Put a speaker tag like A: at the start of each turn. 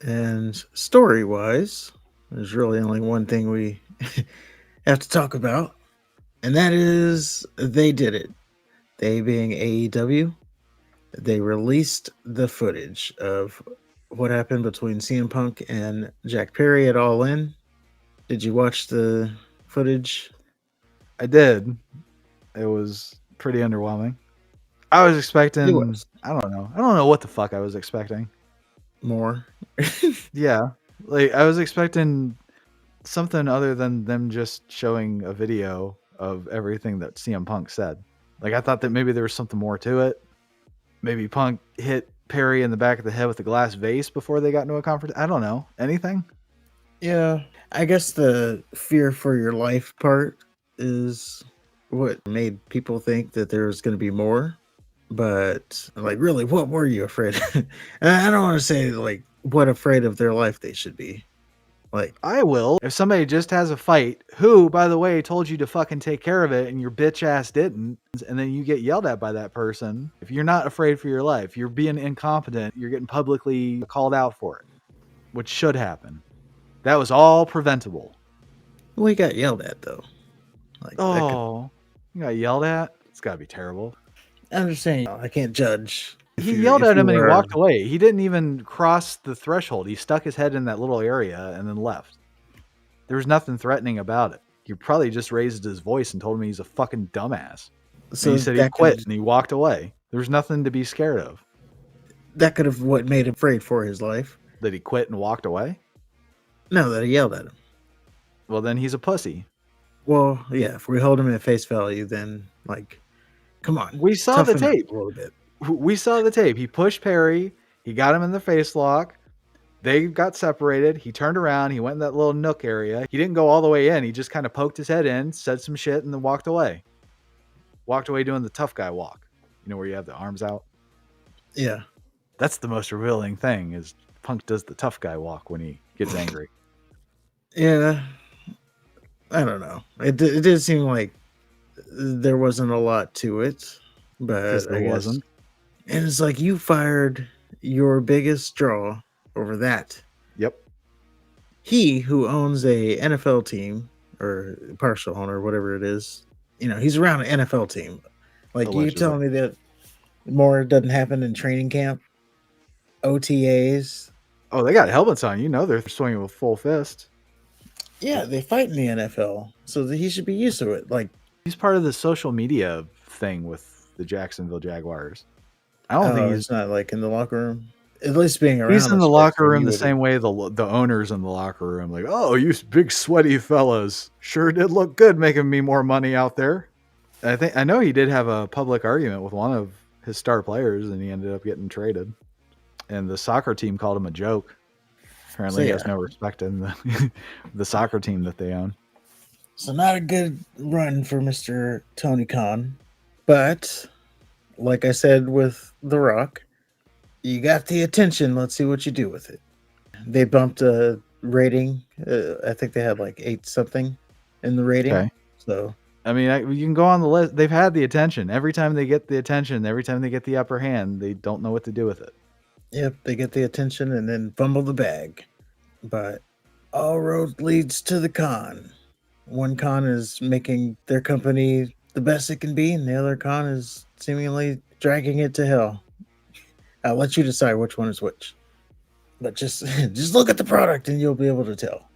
A: And story wise, there's really only one thing we have to talk about, and that is they did it. They being AEW, they released the footage of what happened between CM Punk and Jack Perry at All In. Did you watch the footage?
B: I did. It was pretty underwhelming. I was
A: It
B: expecting,
A: was
B: I don't know. I don't know what the fuck I was expecting.
A: more.
B: Yeah. Like I was expecting something other than them just showing a video of everything that CM Punk said. Like I thought that maybe there was something more to it. Maybe Punk hit Perry in the back of the head with a glass vase before they got into a conference. I don't know. Anything?
A: Yeah, I guess the fear for your life part is what made people think that there's going to be more. But like, really, what were you afraid of? And I don't want to say like what afraid of their life they should be. Like,
B: I will. If somebody just has a fight, who, by the way, told you to fucking take care of it and your bitch ass didn't, and then you get yelled at by that person, if you're not afraid for your life, you're being incompetent, you're getting publicly called out for it, which should happen. That was all preventable.
A: we got yelled at though. Like that could.
B: Oh, you got yelled at? It's got to be terrible.
A: I understand. I can't judge
B: He yelled
A: if
B: at him
A: you
B: and he
A: are.
B: walked away. He didn't even cross the threshold. He stuck his head in that little area and then left. There was nothing threatening about it. He probably just raised his voice and told me he's a fucking dumbass. And he
A: So
B: said he'd
A: that could
B: quit and he walked away. There was nothing to be scared of.
A: have what made him afraid for his life.
B: That he quit and walked away?
A: No, that he yelled at him.
B: Well, then he's a pussy.
A: Well, yeah. If we hold him at face value, then like, come on,
B: We saw the
A: toughen up
B: tape.
A: a little bit.
B: We saw the tape. He pushed Perry. He got him in the face lock. They got separated. He turned around. He went in that little nook area. He didn't go all the way in. He just kind of poked his head in, said some shit, and then walked away. Walked away doing the tough guy walk. You know where you have the arms out?
A: Yeah.
B: That's the most revealing thing is Punk does the tough guy walk when he gets angry.
A: Yeah. I don't know. It did seem like there wasn't a lot to it,
B: Because
A: but
B: there
A: I guess.
B: wasn't.
A: And it's like you fired your biggest draw over that.
B: Yep.
A: He who owns a NFL team or partial owner, whatever it is, he's around an NFL team. Like you
B: Allegedly.
A: telling me that more doesn't happen in training camp, OTAs.
B: Oh, they got helmets on. You know they're swinging with full fist.
A: Yeah, they fight in the NFL, so he should be used to it. Like,
B: He's part of the social media thing with the Jacksonville Jaguars. I don't think
A: oh, it's not like in the locker room. At least being
B: he's
A: around
B: in
A: us
B: the
A: makes
B: locker room
A: you
B: the
A: would have.
B: same way the owners in the locker room. Like, oh, you big sweaty fellas sure did look good making me more money out there. I know he did have a public argument with one of his star players, and he ended up getting traded. And the soccer team called him a joke.
A: So
B: Apparently, he
A: yeah,
B: has no respect in the soccer team that they own.
A: so not a good run for Mr. Tony Khan, but like I said with The Rock, you got the attention. Let's see what you do with it. They bumped a rating. I think they had like 8 something in the rating.
B: Okay.
A: So
B: I mean, you can go on the list. They've had the attention. Every time they get the attention, every time they get the upper hand, they don't know what to do with it.
A: yep, they get the attention and then fumble the bag. But all road leads to the con. One con is making their company the best it can be, and the other con is seemingly dragging it to hell. I'll let you decide which one is which. But just just look at the product and you'll be able to tell.